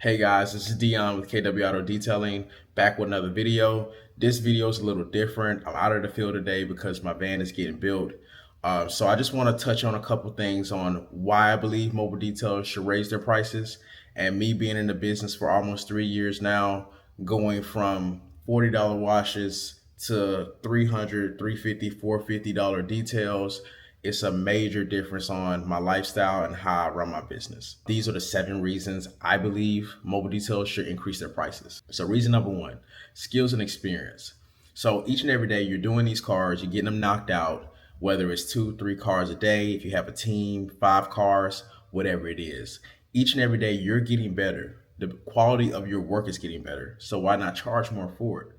Hey guys, this is Dion with KW Auto Detailing, back with another video. This video is a little different. I'm out of the field today because my van is getting built. So I just want to touch on a couple things on why I believe mobile detailers should raise their prices. And me being in the business for almost 3 years now, going from $40 washes to $300, $350, $450 details, it's a major difference on my lifestyle and how I run my business. These are the 7 reasons I believe mobile detailers should increase their prices. So reason number 1, skills and experience. So each and every day you're doing these cars, you're getting them knocked out, whether it's 2, 3 cars a day, if you have a team, 5 cars, whatever it is. Each and every day you're getting better. The quality of your work is getting better. So why not charge more for it?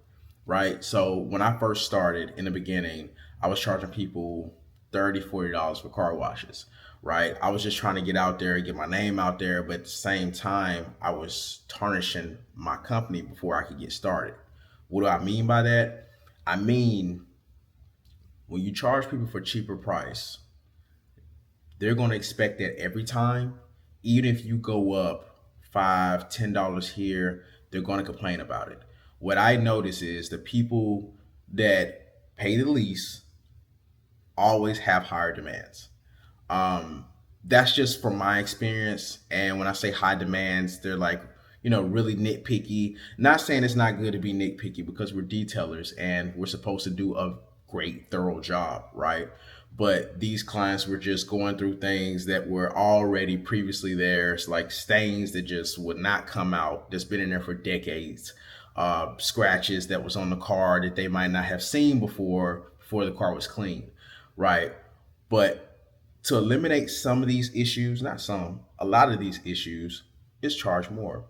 Right? So when I first started in the beginning, I was charging people $30, $40 for car washes, right? I was just trying to get out there and get my name out there, but at the same time, I was tarnishing my company before I could get started. What do I mean by that? I mean, when you charge people for cheaper price, they're going to expect that every time, even if you go up $5, $10 here, they're going to complain about it. What I notice is the people that pay the least always have higher demands. Um, that's just from my experience. And when I say high demands, they're like, really nitpicky. Not saying it's not good to be nitpicky because we're detailers and we're supposed to do a great, thorough job, right? But these clients were just going through things that were already previously there. It's like stains that just would not come out, that's been in there for decades. Scratches that was on the car that they might not have seen before the car was clean, right? But to eliminate some of these issues, not some, a lot of these issues, is charge more.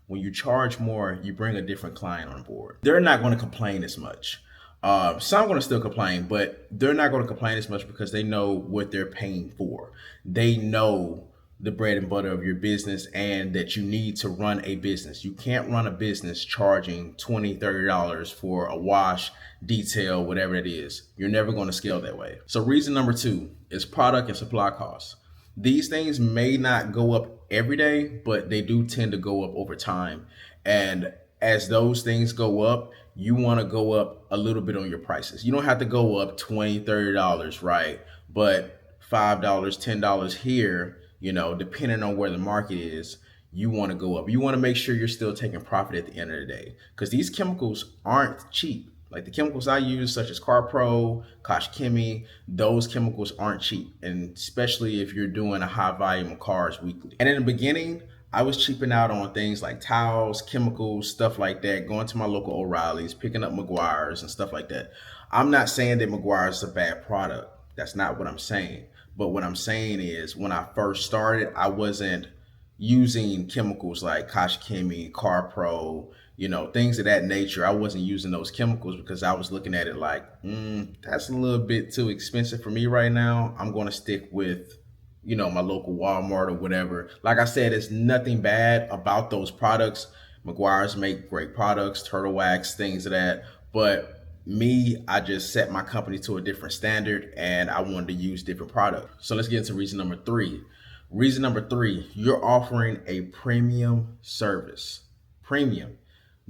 When you charge more, you bring a different client on board. They're not going to complain as much. Some are going to still complain, but they're not going to complain as much because they know what they're paying for. They know the bread and butter of your business and that you need to run a business. You can't run a business charging $20, $30 for a wash, detail, whatever it is. You're never going to scale that way. So reason number 2 is product and supply costs. These things may not go up every day, but they do tend to go up over time. And as those things go up, you want to go up a little bit on your prices. You don't have to go up $20, $30, right? But $5, $10 here, depending on where the market is, you want to go up. You want to make sure you're still taking profit at the end of the day because these chemicals aren't cheap. Like the chemicals I use, such as CarPro, Kosh Chemi, those chemicals aren't cheap. And especially if you're doing a high volume of cars weekly. And in the beginning, I was cheaping out on things like towels, chemicals, stuff like that, going to my local O'Reilly's, picking up Meguiar's and stuff like that. I'm not saying that Meguiar's is a bad product. That's not what I'm saying. But what I'm saying is when I first started, I wasn't using chemicals like Kosh Chemi, CarPro, things of that nature. I wasn't using those chemicals because I was looking at it like, that's a little bit too expensive for me right now. I'm going to stick with, my local Walmart or whatever. Like I said, it's nothing bad about those products. Meguiar's make great products, Turtle Wax, things of that. But me, I just set my company to a different standard and I wanted to use different products. So let's get into reason number 3. Reason number 3, you're offering a premium service. Premium.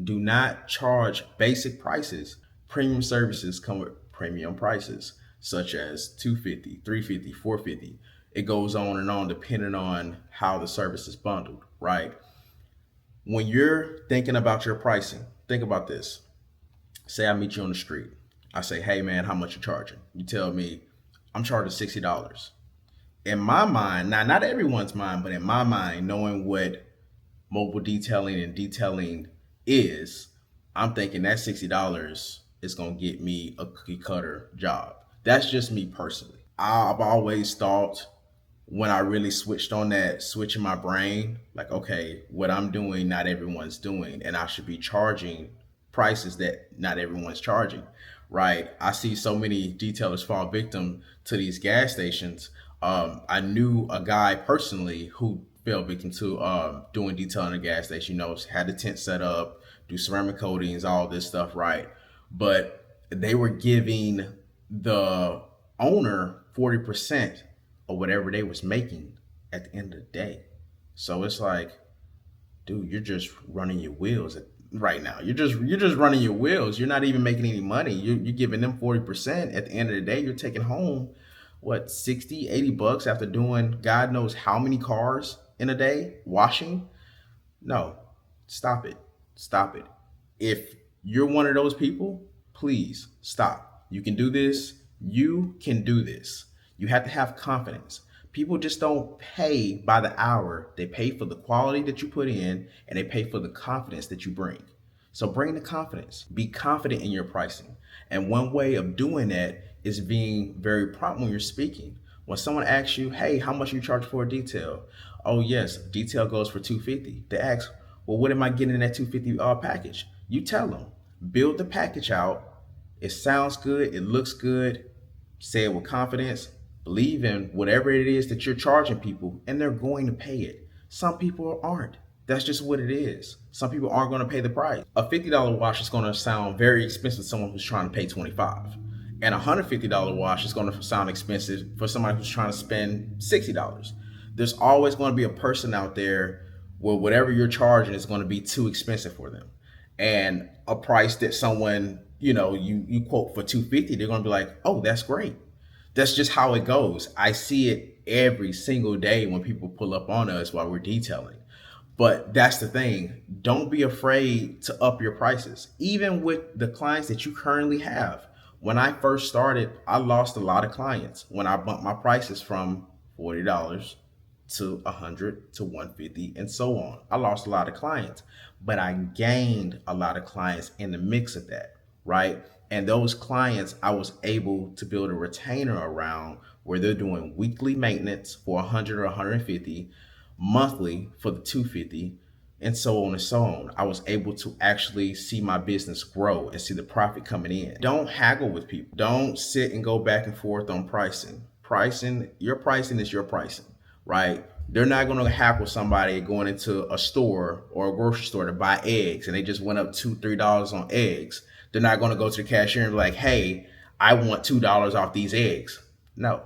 Do not charge basic prices. Premium services come with premium prices, such as $250, $350, $450. It goes on and on depending on how the service is bundled, right? When you're thinking about your pricing, think about this. Say I meet you on the street. I say, hey man, how much you charging? You tell me, I'm charging $60. In my mind, now not everyone's mind, but in my mind, knowing what mobile detailing and detailing is, I'm thinking that $60 is going to get me a cookie cutter job. That's just me personally. I've always thought when I really switched on that switch in my brain, like, okay, what I'm doing, not everyone's doing, and I should be charging prices that not everyone's charging, right? I see so many detailers fall victim to these gas stations. I knew a guy personally who fell victim to doing detailing at a gas station, had the tent set up, do ceramic coatings, all this stuff, right? But they were giving the owner 40% or whatever they was making at the end of the day. So it's like, dude, you're just running your wheels right now. You're just running your wheels. You're not even making any money. You're giving them 40%. At the end of the day, you're taking home what, 60, 80 bucks after doing God knows how many cars in a day washing. No, stop it. Stop it. If you're one of those people, please stop. You can do this. You can do this. You have to have confidence. People just don't pay by the hour. They pay for the quality that you put in, and they pay for the confidence that you bring. So bring the confidence. Be confident in your pricing. And one way of doing that is being very prompt when you're speaking. When someone asks you, "Hey, how much you charge for a detail?" "Oh yes, detail goes for 250." They ask, "Well, what am I getting in that 250 package?" You tell them, build the package out. It sounds good, it looks good. Say it with confidence. Believe in whatever it is that you're charging people, and they're going to pay it. Some people aren't. That's just what it is. Some people aren't going to pay the price. A $50 wash is going to sound very expensive to someone who's trying to pay 25. And a $150 wash is going to sound expensive for somebody who's trying to spend $60. There's always going to be a person out there where whatever you're charging is going to be too expensive for them. And a price that someone, you quote for 250, they're going to be like, "Oh, that's great." That's just how it goes. I see it every single day when people pull up on us while we're detailing. But that's the thing. Don't be afraid to up your prices. Even with the clients that you currently have. When I first started, I lost a lot of clients when I bumped my prices from $40 to 100 to 150 and so on. I lost a lot of clients, but I gained a lot of clients in the mix of that, right? And those clients I was able to build a retainer around where they're doing weekly maintenance for 100 or 150, monthly for the 250, and so on and so on. I was able to actually see my business grow and see the profit coming in. Don't haggle with people. Don't sit and go back and forth on pricing. Your pricing is your pricing, right? They're not going to hack with somebody going into a store or a grocery store to buy eggs and they just went up $2, $3 on eggs. They're not going to go to the cashier and be like, "Hey, I want $2 off these eggs." No,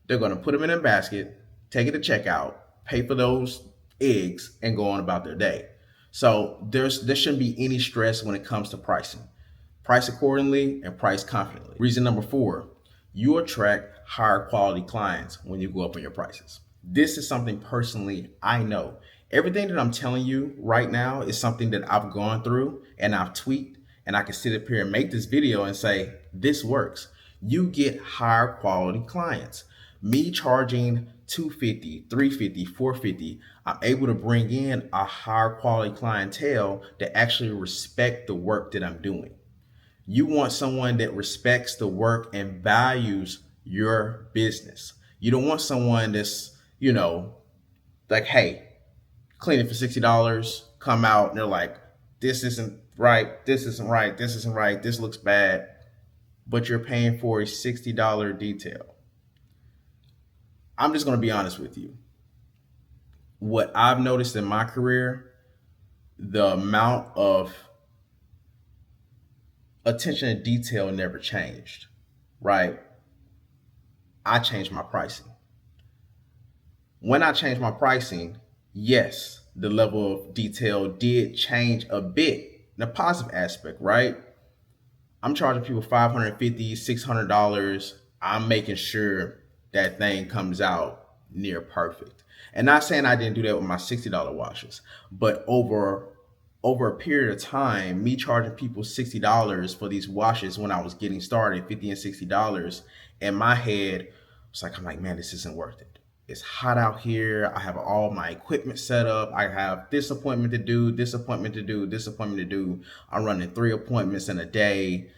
they're going to put them in a basket, take it to checkout, pay for those eggs, and go on about their day. So there shouldn't be any stress when it comes to pricing. Price accordingly and price confidently. Reason number 4, you attract higher quality clients when you go up on your prices. This is something personally I know. Everything that I'm telling you right now is something that I've gone through and I've tweaked, and I can sit up here and make this video and say, this works. You get higher quality clients. Me charging 250, 350, 450, I'm able to bring in a higher quality clientele that actually respect the work that I'm doing. You want someone that respects the work and values your business. You don't want someone that's, like, "Hey, clean it for $60, come out," and they're like, "This isn't right, this isn't right, this isn't right, this looks bad," but you're paying for a $60 detail. I'm just going to be honest with you. What I've noticed in my career, the amount of attention to detail never changed, right? I changed my pricing. When I changed my pricing, yes, the level of detail did change a bit in a positive aspect, right? I'm charging people $550, $600. I'm making sure that thing comes out near perfect. And not saying I didn't do that with my $60 washes, but over a period of time, me charging people $60 for these washes when I was getting started, $50 and $60, in my head, I'm like, man, this isn't worth it. It's hot out here. I have all my equipment set up. I have this appointment to do, this appointment to do, this appointment to do. I'm running 3 appointments in a day.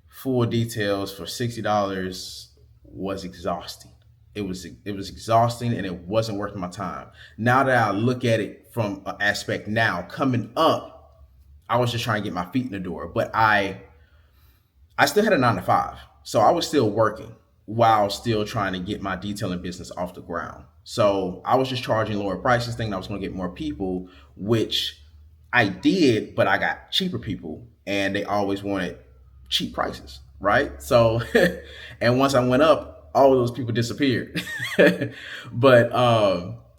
Full details for $60 was exhausting. It was exhausting, and it wasn't worth my time. Now that I look at it from an aspect now, coming up, I was just trying to get my feet in the door, but I still had a 9 to 5. So I was still working while still trying to get my detailing business off the ground. So I was just charging lower prices, thinking I was going to get more people, which I did, but I got cheaper people and they always wanted cheap prices, right? So, and once I went up, all of those people disappeared. But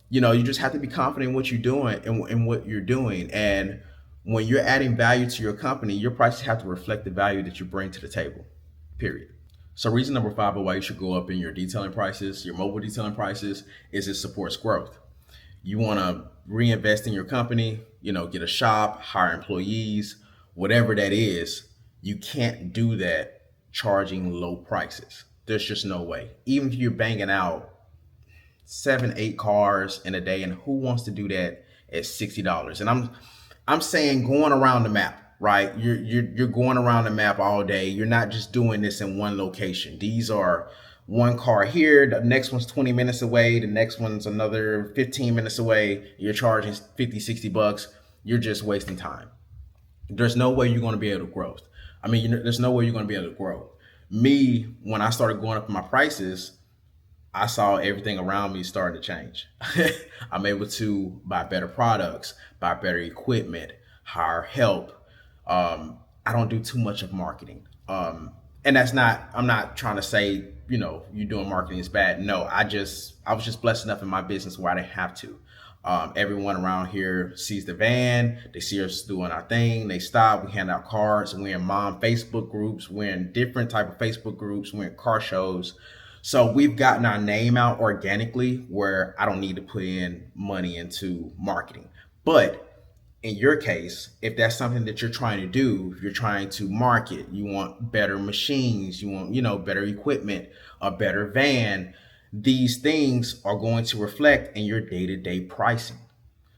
You just have to be confident in what you're doing and what you're doing. And when you're adding value to your company, your prices have to reflect the value that you bring to the table. Period. So reason number five of why you should go up in your detailing prices, your mobile detailing prices, is it supports growth. You want to reinvest in your company, get a shop, hire employees, whatever that is. You can't do that charging low prices. There's just no way. Even if you're banging out 7, 8 cars in a day, and who wants to do that at $60? And I'm saying going around the map, right? You're going around the map all day. You're not just doing this in one location. These are one car here, the next one's 20 minutes away, the next one's another 15 minutes away. You're charging 50, $60. You're just wasting time. There's no way you're going to be able to grow. There's no way you're going to be able to grow. Me, when I started going up my prices, I saw everything around me starting to change. I'm able to buy better products, buy better equipment, hire help. I don't do too much of marketing. And I'm not trying to say, you doing marketing is bad. No, I was just blessed enough in my business where I didn't have to. Everyone around here sees the van, they see us doing our thing, they stop, we hand out cards, we're in mom Facebook groups, we're in different type of Facebook groups, we're in car shows. So we've gotten our name out organically where I don't need to put in money into marketing. But in your case, if that's something that you're trying to do, if you're trying to market, you want better machines, you want, better equipment, a better van, these things are going to reflect in your day-to-day pricing.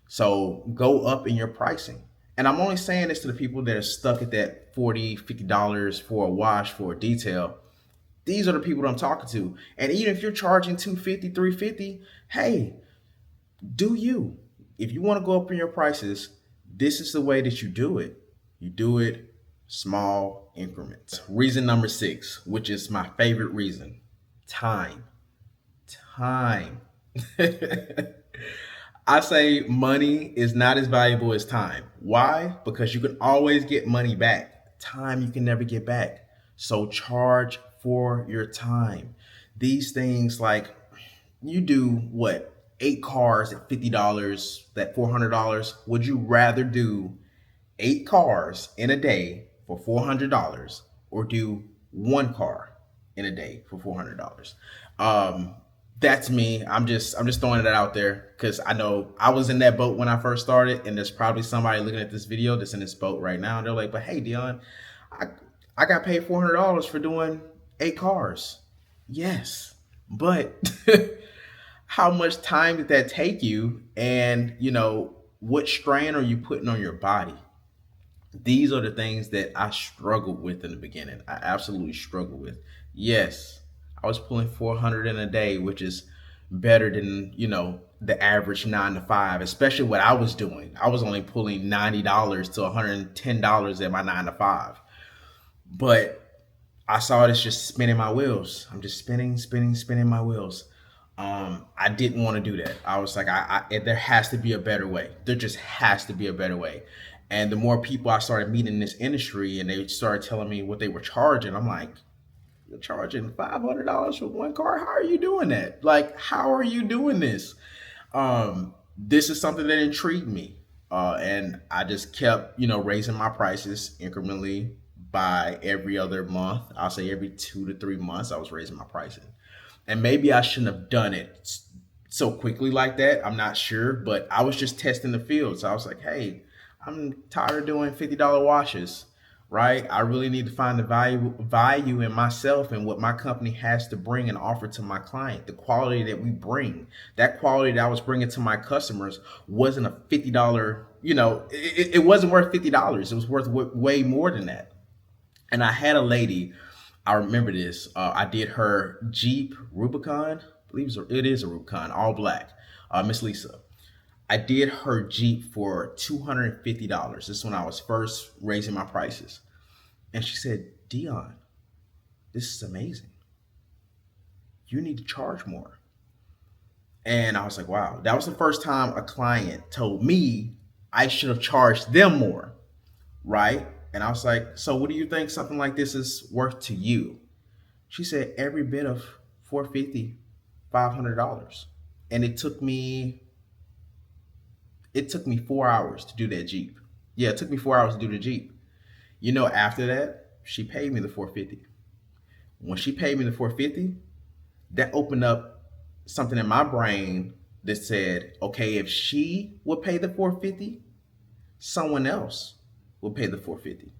So go up in your pricing. And I'm only saying this to the people that are stuck at that $40, $50 for a wash, for a detail. These are the people that I'm talking to. And even if you're charging 250, 350, hey, do you. If you want to go up in your prices, this is the way that you do it. You do it small increments. Reason number six, which is my favorite reason, time. Time. I say money is not as valuable as time. Why? Because you can always get money back. Time you can never get back. So charge for your time. These things, like, you do what? 8 cars at $50, that $400. Would you rather do 8 cars in a day for $400 or do 1 car in a day for $400? That's me. I'm just throwing it out there because I know I was in that boat when I first started, and there's probably somebody looking at this video that's in this boat right now. And they're like, "But hey, Dion, I I got paid $400 for doing 8 cars." Yes, but how much time did that take you? And what strain are you putting on your body? These are the things that I struggled with in the beginning. I absolutely struggled with. Yes, I was pulling 400 in a day, which is better than, the average 9 to 5, especially what I was doing. I was only pulling $90 to $110 at my 9 to 5. But I saw it as just spinning my wheels. I'm just spinning, spinning, spinning my wheels. I didn't want to do that. I was like, there has to be a better way. There just has to be a better way. And the more people I started meeting in this industry, and they started telling me what they were charging, I'm like, you're charging $500 for 1 car? How are you doing that? Like, how are you doing this? This is something that intrigued me. And I just kept, raising my prices incrementally by every other month. I'll say every 2 to 3 months, I was raising my prices. And maybe I shouldn't have done it so quickly like that. I'm not sure, but I was just testing the field. So I was like, hey, I'm tired of doing $50 washes, right? I really need to find the value in myself and what my company has to bring and offer to my client. The quality that we bring, that quality that I was bringing to my customers wasn't a $50, it wasn't worth $50. It was worth way more than that. And I had a lady, I remember this. I did her Jeep Rubicon. I believe it is a Rubicon, all black. Miss Lisa. I did her Jeep for $250. This is when I was first raising my prices. And she said, Dion, this is amazing. You need to charge more. And I was like, wow, that was the first time a client told me I should have charged them more, right? And I was like, so what do you think something like this is worth to you? She said, every bit of $450, $500. And it took me It took me 4 hours to do that Jeep. Yeah, it took me 4 hours to do the Jeep. After that, she paid me the 450. When she paid me the 450, that opened up something in my brain that said, okay, if she would pay the 450, someone else will pay the 450.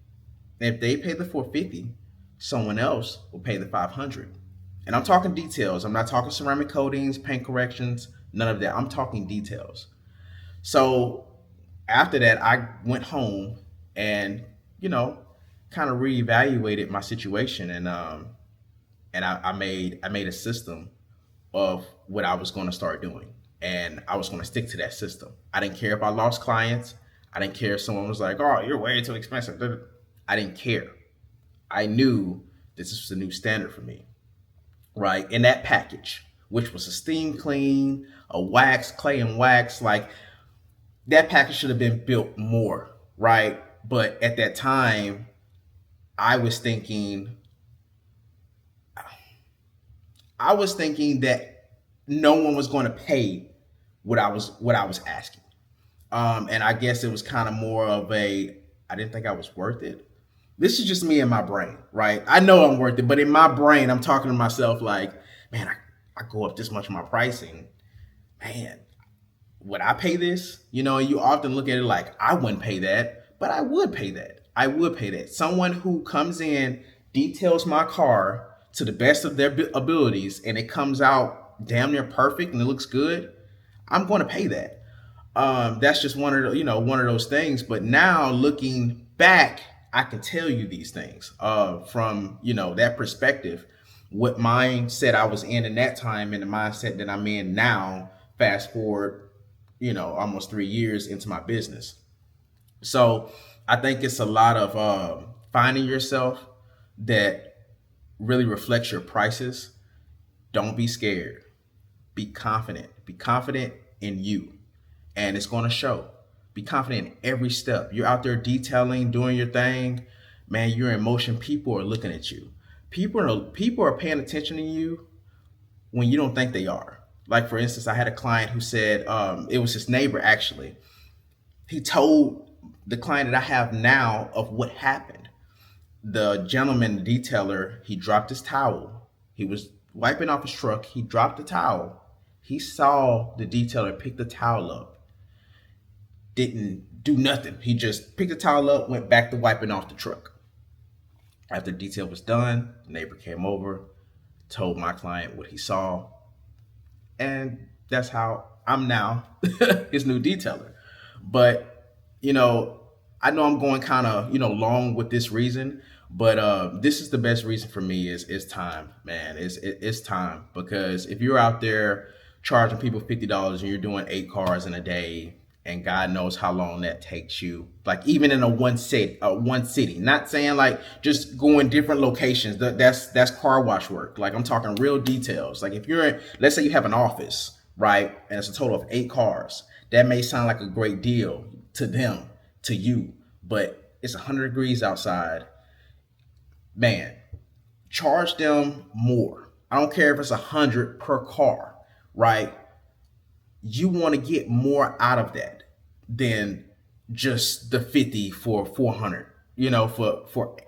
And if they pay the 450, someone else will pay the 500. And I'm talking details. I'm not talking ceramic coatings, paint corrections, none of that. I'm talking details. So after that, I went home and, you know, kind of reevaluated my situation, and I made a system of what I was going to start doing, and I was going to stick to that system. I didn't care if I lost clients. I didn't care if someone was like, "Oh, you're way too expensive." I didn't care. I knew this was a new standard for me, right? In that package, which was a steam clean, a wax, clay and wax, like that package should have been built more, right? But at that time, I was thinking, I was thinking that no one was going to pay what I was asking. And I guess it was kind of more of I didn't think I was worth it. This is just me in my brain, right? I know I'm worth it, but in my brain, I'm talking to myself like, man, I go up this much in my pricing. Man, would I pay this? You often look at it like, I wouldn't pay that, but I would pay that. I would pay that. Someone who comes in, details my car to the best of their abilities, and it comes out damn near perfect and it looks good, I'm going to pay that. That's just one of those things. But now looking back, I can tell you these things from that perspective, what mindset I was in that time and the mindset that I'm in now. Fast forward, almost 3 years into my business. So I think it's a lot of finding yourself that really reflects your prices. Don't be scared. Be confident. Be confident in you, and it's going to show. Be confident in every step. You're out there detailing, doing your thing, man. You're in motion. People are looking at you. People are paying attention to you when you don't think they are. Like, for instance, I had a client who said, it was his neighbor actually. He told the client that I have now of what happened. The gentleman, the detailer, he dropped his towel. He was wiping off his truck. He dropped the towel. He saw the detailer pick the towel up. Didn't do nothing. He just picked the towel up, went back to wiping off the truck. After the detail was done, the neighbor came over, told my client what he saw, and that's how I'm now his new detailer. But I know I'm going kind of long with this reason, but this is the best reason for me is time, man. It's time, because if you're out there charging people $50 and you're doing 8 cars in a day, and God knows how long that takes you. Like, even in one city, not saying like just going different locations. That's car wash work. Like, I'm talking real details. Like, if let's say you have an office, right, and it's a total of 8 cars. That may sound like a great deal to them, to you, but it's 100 degrees outside. Man, charge them more. I don't care if it's 100 per car, right? You want to get more out of that than just the 50 for 400,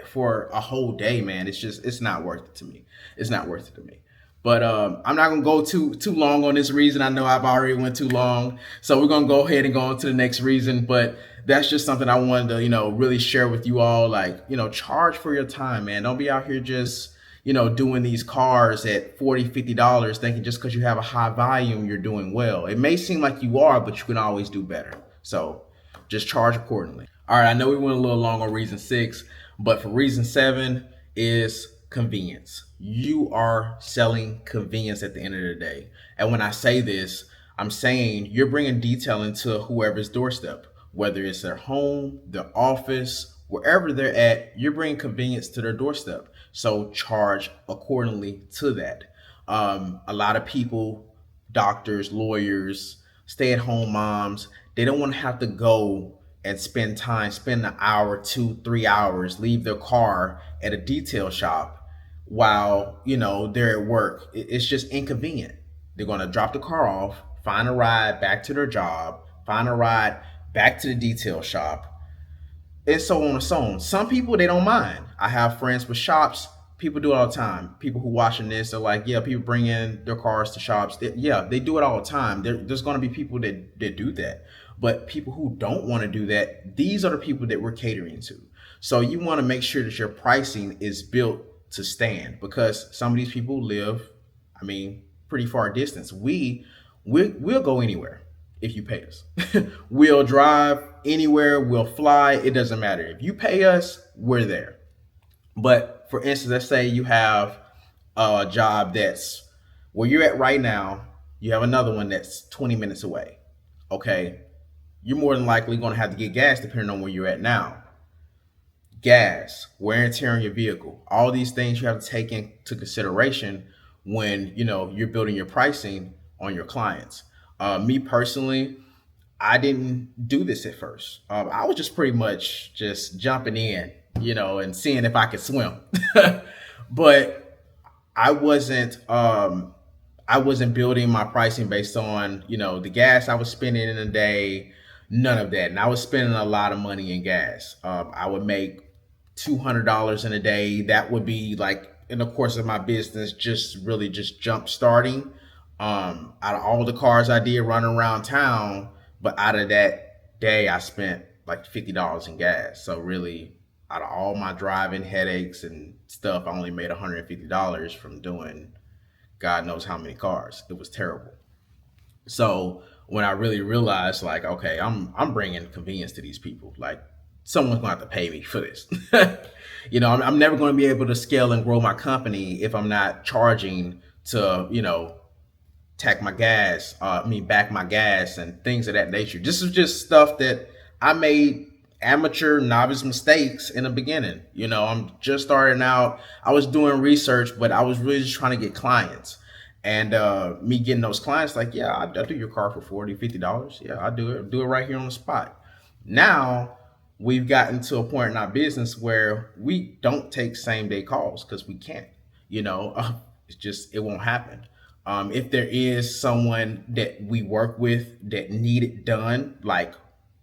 for a whole day, man. It's not worth it to me. It's not worth it to me. But I'm not gonna go too long on this reason. I know I've already went too long, so we're gonna go ahead and go on to the next reason. But that's just something I wanted to really share with you all. Like, charge for your time, man. Don't be out here just doing these cars at $40, $50, thinking just because you have a high volume, you're doing well. It may seem like you are, but you can always do better. So just charge accordingly. All right, I know we went a little long on reason 6, but for reason 7 is convenience. You are selling convenience at the end of the day. And when I say this, I'm saying you're bringing detail into whoever's doorstep, whether it's their home, their office, wherever they're at, you're bringing convenience to their doorstep. So charge accordingly to that. A lot of people, doctors, lawyers, stay-at-home moms, they don't want to have to go and spend an hour, 2, 3 hours, leave their car at a detail shop while they're at work. It's just inconvenient. They're going to drop the car off, find a ride back to their job, find a ride back to the detail shop, and so on and so on. Some people, they don't mind. I have friends with shops. People do it all the time. People who watching this are like, yeah, people bring in their cars to shops. Yeah, they do it all the time. There's going to be people that do that. But people who don't want to do that, these are the people that we're catering to. So you want to make sure that your pricing is built to stand, because some of these people live, I mean, pretty far distance. We'll go anywhere if you pay us. We'll drive anywhere, we'll fly, it doesn't matter. If you pay us, we're there. But for instance, let's say you have a job that's where you're at right now, you have another one that's 20 minutes away. Okay, you're more than likely going to have to get gas depending on where you're at now. Gas, wear and tear on your vehicle, all these things you have to take into consideration when you're building your pricing on your clients. Me personally, I didn't do this at first. I was just pretty much just jumping in, and seeing if I could swim. But I wasn't I wasn't building my pricing based on, the gas I was spending in a day, none of that. And I was spending a lot of money in gas. I would make $200 in a day. That would be like in the course of my business, just really just jump starting. Out of all the cars I did running around town, but out of that day, I spent like $50 in gas. So really, out of all my driving headaches and stuff, I only made $150 from doing God knows how many cars. It was terrible. So when I really realized, like, okay, I'm bringing convenience to these people. Like, someone's gonna have to pay me for this. I'm never going to be able to scale and grow my company if I'm not charging to, tack my gas, back my gas and things of that nature. This is just stuff that I made amateur novice mistakes in the beginning. I'm just starting out. I was doing research, but I was really just trying to get clients. And me getting those clients, like, yeah, I'll do your car for $40, $50. Yeah, I'll do it right here on the spot. Now we've gotten to a point in our business where we don't take same day calls because we can't. It won't happen. If there is someone that we work with that need it done, like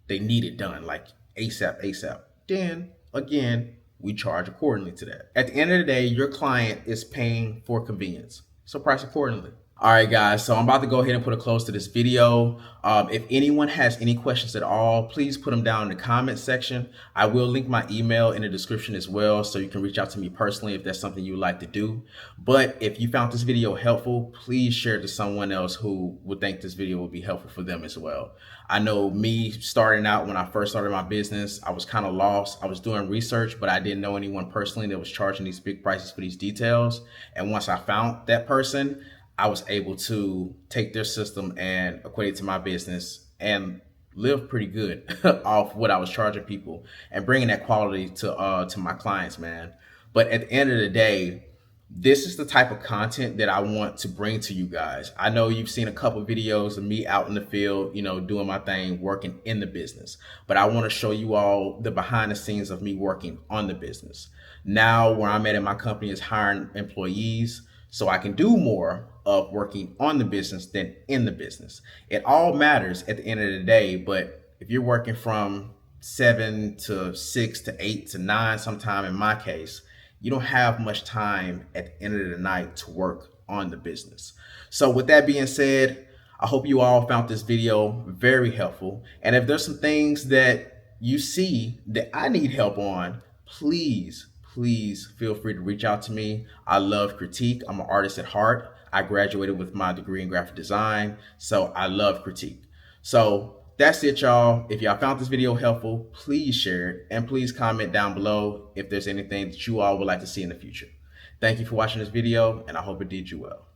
they need it done, like ASAP, then again, we charge accordingly to that. At the end of the day, your client is paying for convenience, so price accordingly. All right, guys, so I'm about to go ahead and put a close to this video. If anyone has any questions at all, please put them down in the comment section. I will link my email in the description as well, so you can reach out to me personally if that's something you would like to do. But if you found this video helpful, please share it to someone else who would think this video would be helpful for them as well. I know me starting out, when I first started my business, I was kind of lost. I was doing research, but I didn't know anyone personally that was charging these big prices for these details. And once I found that person, I was able to take their system and equate it to my business and live pretty good off what I was charging people and bringing that quality to my clients, man. But at the end of the day, this is the type of content that I want to bring to you guys. I know you've seen a couple videos of me out in the field, doing my thing, working in the business, but I want to show you all the behind the scenes of me working on the business. Now, where I'm at in my company is hiring employees, so I can do more of working on the business than in the business. It all matters at the end of the day, but if you're working from 7 to 6 to 8 to 9, sometime in my case, you don't have much time at the end of the night to work on the business. So with that being said, I hope you all found this video very helpful. And if there's some things that you see that I need help on, please feel free to reach out to me. I love critique. I'm an artist at heart. I graduated with my degree in graphic design, so I love critique. So that's it, y'all. If y'all found this video helpful, please share it, and please comment down below if there's anything that you all would like to see in the future. Thank you for watching this video, and I hope it did you well.